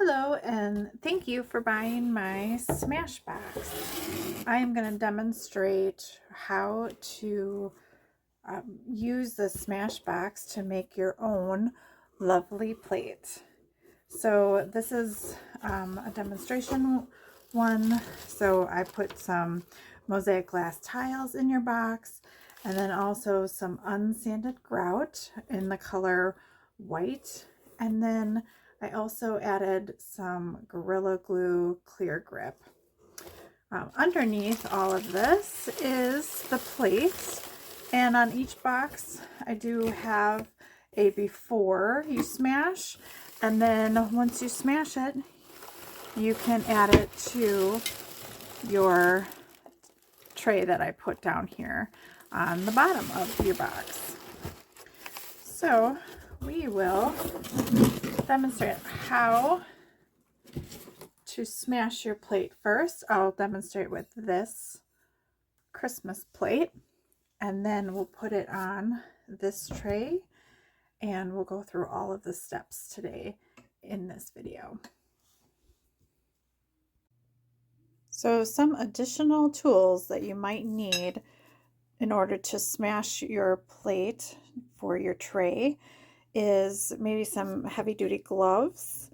Hello, and thank you for buying my Smashbox. I am going to demonstrate how to use the Smashbox to make your own lovely plate. So this is a demonstration one. So I put some mosaic glass tiles in your box, and then also some unsanded grout in the color white, and then I also added some Gorilla Glue Clear Grip. Underneath all of this is the plate, and on each box I do have a before you smash, and then once you smash it, you can add it to your tray that I put down here on the bottom of your box. So we will demonstrate how to smash your plate first. I'll demonstrate with this Christmas plate, and then we'll put it on this tray, and we'll go through all of the steps today in this video. So some additional tools that you might need in order to smash your plate for your tray is maybe some heavy-duty gloves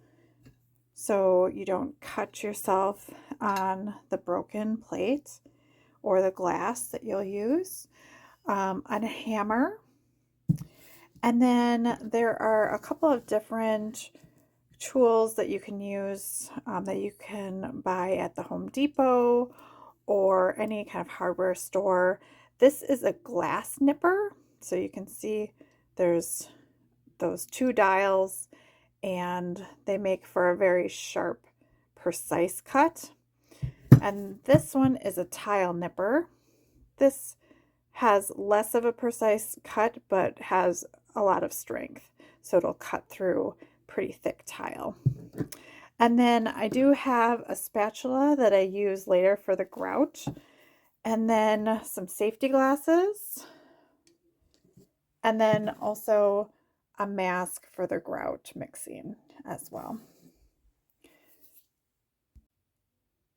so you don't cut yourself on the broken plate or the glass that you'll use, a hammer, and then there are a couple of different tools that you can use that you can buy at the Home Depot or any kind of hardware store. This is a glass nipper, so you can see there's those two dials, and they make for a very sharp, precise cut. And this one is a tile nipper. This has less of a precise cut, but has a lot of strength, so it'll cut through pretty thick tile. And then I do have a spatula that I use later for the grout, and then some safety glasses, and then also a mask for the grout mixing as well.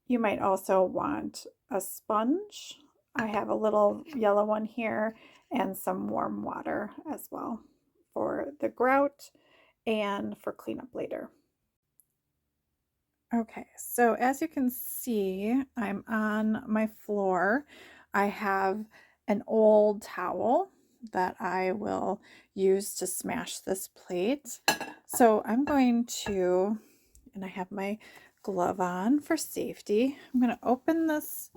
You might also want a sponge. I have a little yellow one here, and some warm water as well for the grout and for cleanup later. Okay, so as you can see, I'm on my floor. I have an old towel that I will use to smash this plate. So I'm going to, and I have my glove on for safety, I'm going to open this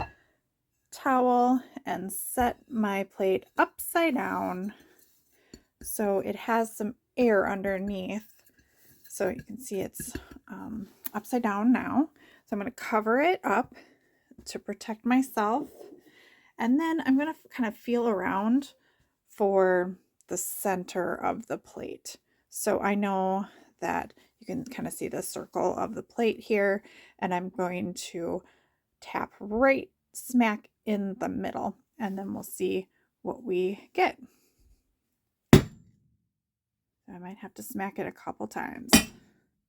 towel and set my plate upside down so it has some air underneath. So you can see it's upside down now. So I'm going to cover it up to protect myself. And then I'm going to kind of feel around for the center of the plate. So I know that you can kind of see the circle of the plate here, and I'm going to tap right smack in the middle, and then we'll see what we get. I might have to smack it a couple times.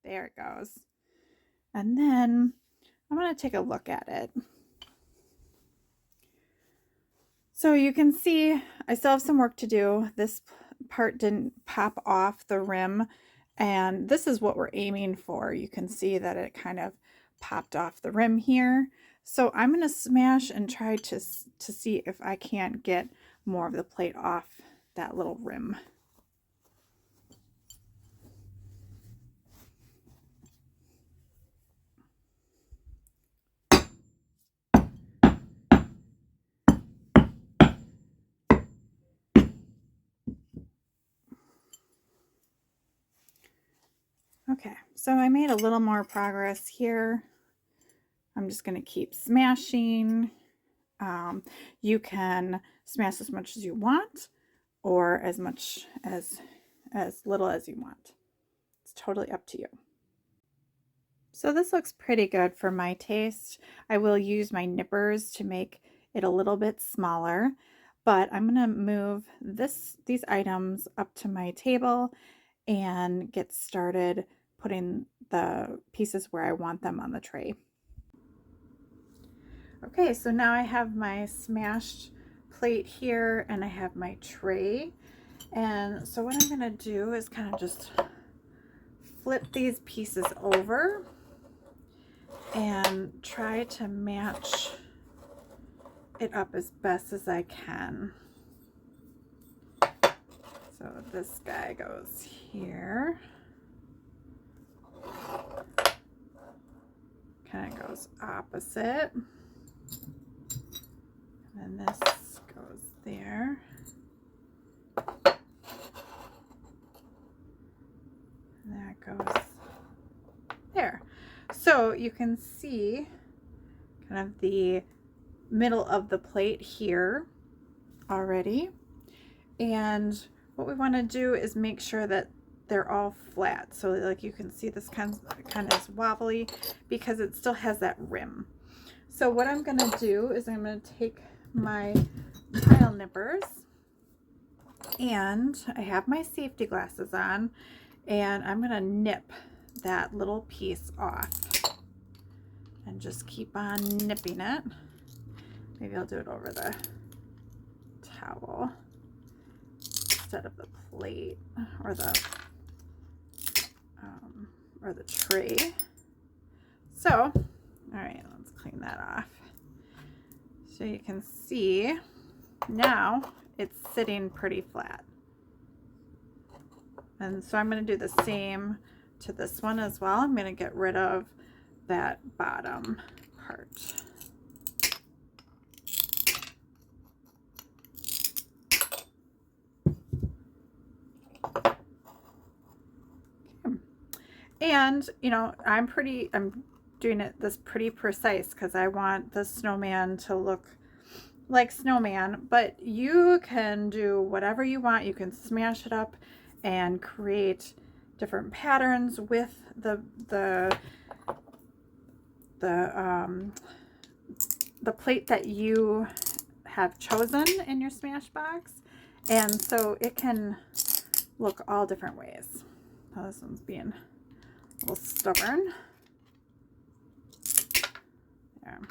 There it goes. And then I'm going to take a look at it. So you can see I still have some work to do. This part didn't pop off the rim, and this is what we're aiming for. You can see that it kind of popped off the rim here. So I'm going to smash and try to see if I can't get more of the plate off that little rim. Okay, so I made a little more progress here. I'm just going to keep smashing. You can smash as much as you want, or as much as little as you want. It's totally up to you. So this looks pretty good for my taste. I will use my nippers to make it a little bit smaller, but I'm going to move these items up to my table and get started putting the pieces where I want them on the tray. Okay, so now I have my smashed plate here and I have my tray. And so what I'm going to do is kind of just flip these pieces over and try to match it up as best as I can. So this guy goes here. Kind of goes opposite. And then this goes there. And that goes there. So you can see kind of the middle of the plate here already. And what we want to do is make sure that they're all flat. So like you can see this kind of is wobbly because it still has that rim. So what I'm going to do is I'm going to take my tile nippers, and I have my safety glasses on, and I'm going to nip that little piece off and just keep on nipping it. Maybe I'll do it over the towel instead of the plate or the tray. So, all right, let's clean that off. So you can see now it's sitting pretty flat. And so I'm going to do the same to this one as well. I'm going to get rid of that bottom part. And, you know, I'm doing this pretty precise because I want the snowman to look like snowman, but you can do whatever you want. You can smash it up and create different patterns with the plate that you have chosen in your Smashbox. And so it can look all different ways. Oh, this one's being a little stubborn. There.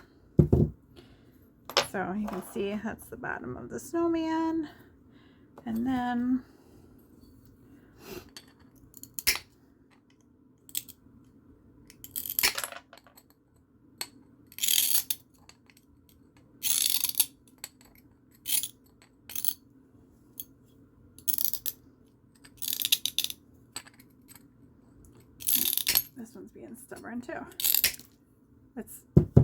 So you can see that's the bottom of the snowman. And then this one's being stubborn too.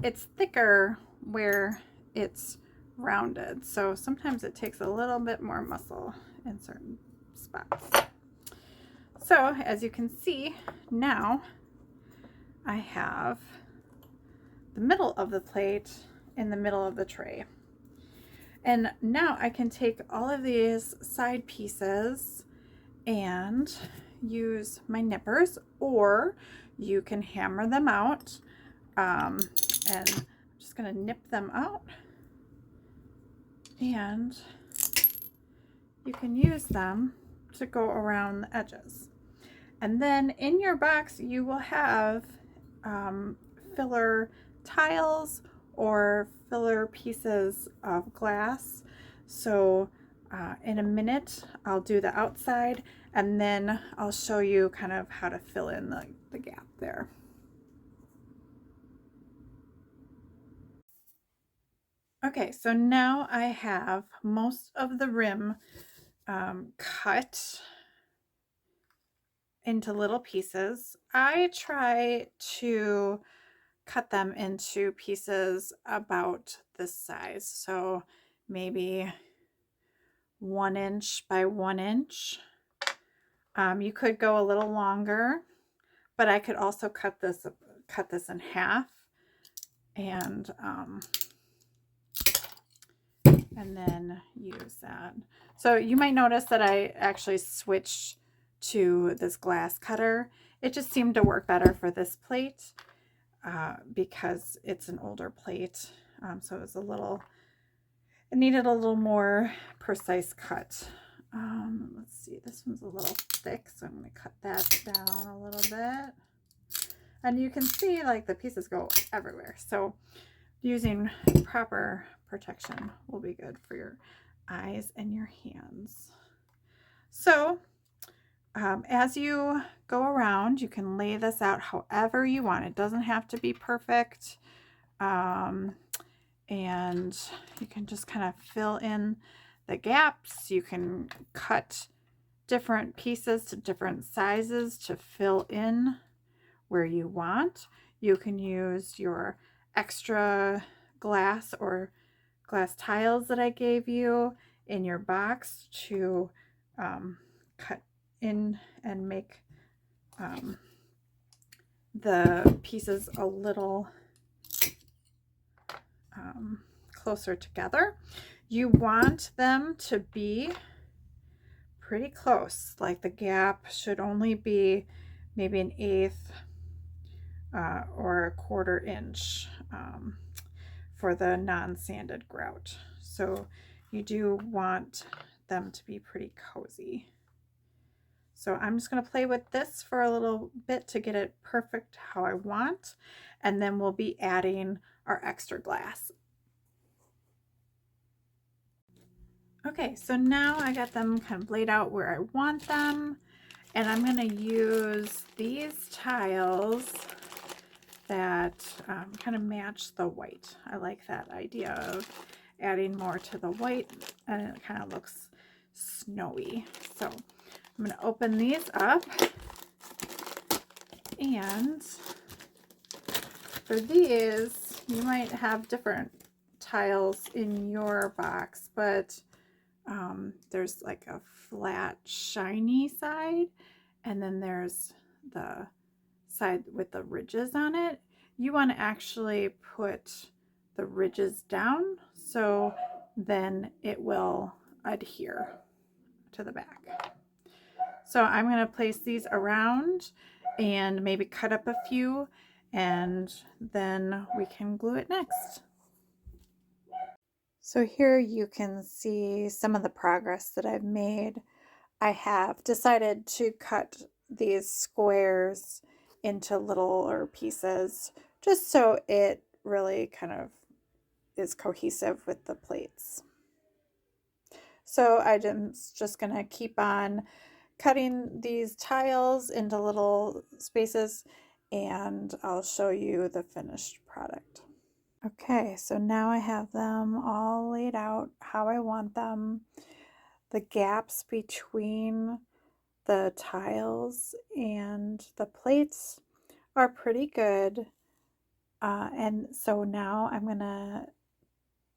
It's thicker where it's rounded, so sometimes it takes a little bit more muscle in certain spots. So as you can see, now I have the middle of the plate in the middle of the tray. And now I can take all of these side pieces and use my nippers, or you can hammer them out. And I'm just going to nip them out, and you can use them to go around the edges. And then in your box you will have filler tiles or filler pieces of glass. So in a minute I'll do the outside, and then I'll show you kind of how to fill in the gap there. Okay, so now I have most of the rim cut into little pieces. I try to cut them into pieces about this size, so maybe 1 inch by 1 inch. You could go a little longer, but I could also cut this in half, and then use that. So you might notice that I actually switched to this glass cutter. It just seemed to work better for this plate because it's an older plate. So it needed a little more precise cut. Let's see, this one's a little thick, so I'm going to cut that down a little bit. And you can see like the pieces go everywhere. So using proper protection will be good for your eyes and your hands. So as you go around, you can lay this out however you want. It doesn't have to be perfect. And you can just kind of fill in the gaps. You can cut different pieces to different sizes to fill in where you want. You can use your extra glass or glass tiles that I gave you in your box to cut in and make the pieces a little closer together. You want them to be pretty close, like the gap should only be maybe 1/8 or 1/4 inch for the non-sanded grout. So you do want them to be pretty cozy. So I'm just going to play with this for a little bit to get it perfect how I want, and then we'll be adding our extra glass. Okay, so now I got them kind of laid out where I want them, and I'm going to use these tiles that kind of match the white. I like that idea of adding more to the white, and it kind of looks snowy. So I'm going to open these up, and for these you might have different tiles in your box, but there's like a flat shiny side, and then there's the side with the ridges on it. You want to actually put the ridges down so then it will adhere to the back. So I'm going to place these around and maybe cut up a few, and then we can glue it next. So here you can see some of the progress that I've made. I have decided to cut these squares into littler pieces just so it really kind of is cohesive with the plates. So I'm just going to keep on cutting these tiles into little spaces, and I'll show you the finished product. Okay, so now I have them all laid out how I want them. The gaps between the tiles and the plates are pretty good. And so now I'm going to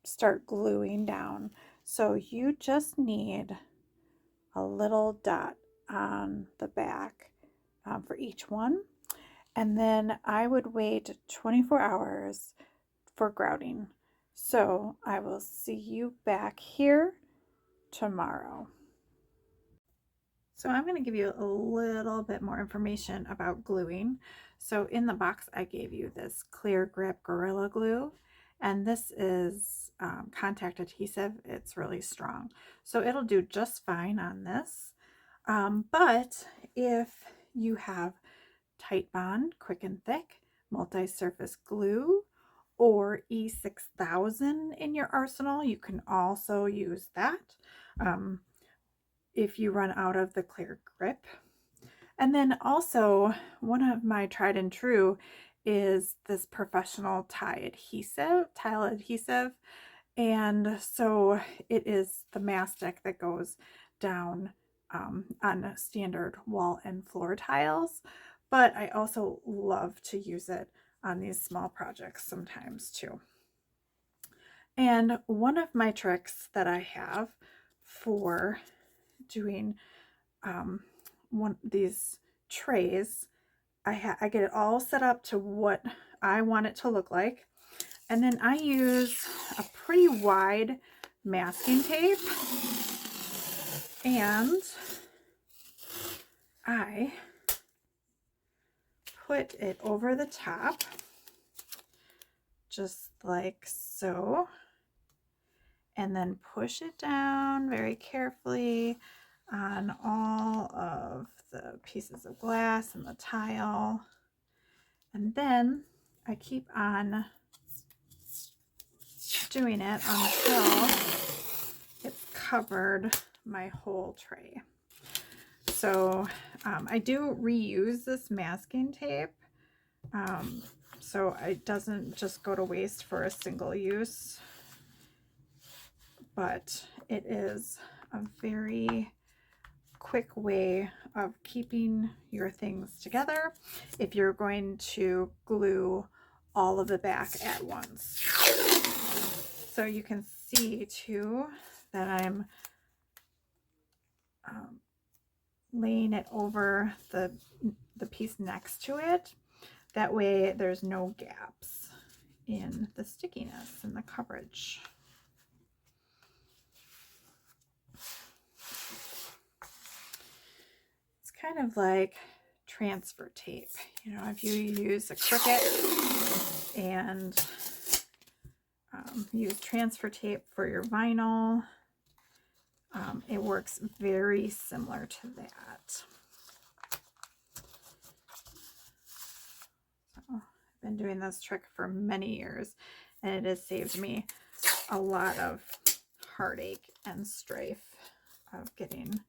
start gluing down. So you just need a little dot on the back for each one. And then I would wait 24 hours for grouting. So I will see you back here tomorrow. So I'm going to give you a little bit more information about gluing. So in the box I gave you this Clear Grip Gorilla Glue, and this is contact adhesive. It's really strong, so it'll do just fine on this. But if you have Titebond Quick and Thick multi-surface glue or E6000 in your arsenal, you can also use that if you run out of the Clear Grip. And then also, one of my tried and true is this Professional tile adhesive. And so it is the mastic that goes down on standard wall and floor tiles. But I also love to use it on these small projects sometimes too. And one of my tricks that I have for doing these trays, I get it all set up to what I want it to look like, and then I use a pretty wide masking tape, and I put it over the top just like so, and then push it down very carefully on all of the pieces of glass and the tile. And then I keep on doing it until it's covered my whole tray. So I do reuse this masking tape, so it doesn't just go to waste for a single use, but it is a very quick way of keeping your things together if you're going to glue all of it back at once. So you can see too that I'm laying it over the piece next to it. That way there's no gaps in the stickiness and the coverage. It's kind of like transfer tape. You know, if you use a Cricut and use transfer tape for your vinyl, it works very similar to that. So I've been doing this trick for many years, and it has saved me a lot of heartache and strife of getting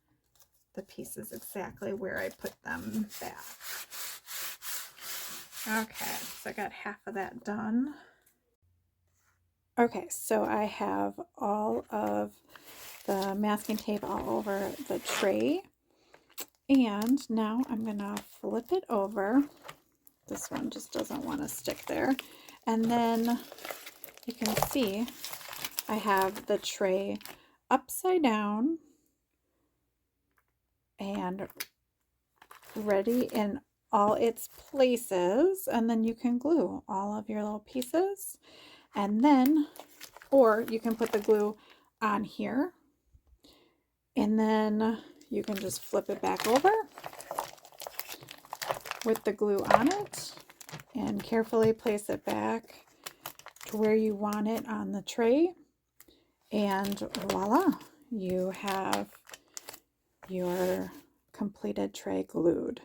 the pieces exactly where I put them back. Okay, so I got half of that done. Okay, so I have all of the masking tape all over the tray, and now I'm gonna flip it over. This one just doesn't want to stick there. And then you can see I have the tray upside down and ready in all its places, and then you can glue all of your little pieces, and then, or you can put the glue on here, and then you can just flip it back over with the glue on it and carefully place it back to where you want it on the tray, and voila, you have your completed tray glued.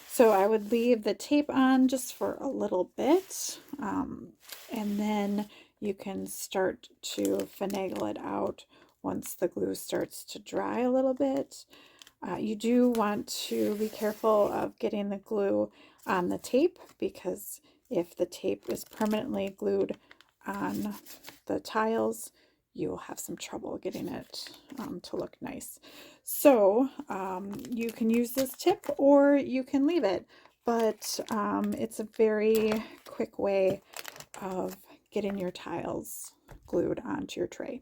So I would leave the tape on just for a little bit, and then you can start to finagle it out once the glue starts to dry a little bit. You do want to be careful of getting the glue on the tape, because if the tape is permanently glued on the tiles, you will have some trouble getting it to look nice. So you can use this tip or you can leave it, but it's a very quick way of getting your tiles glued onto your tray.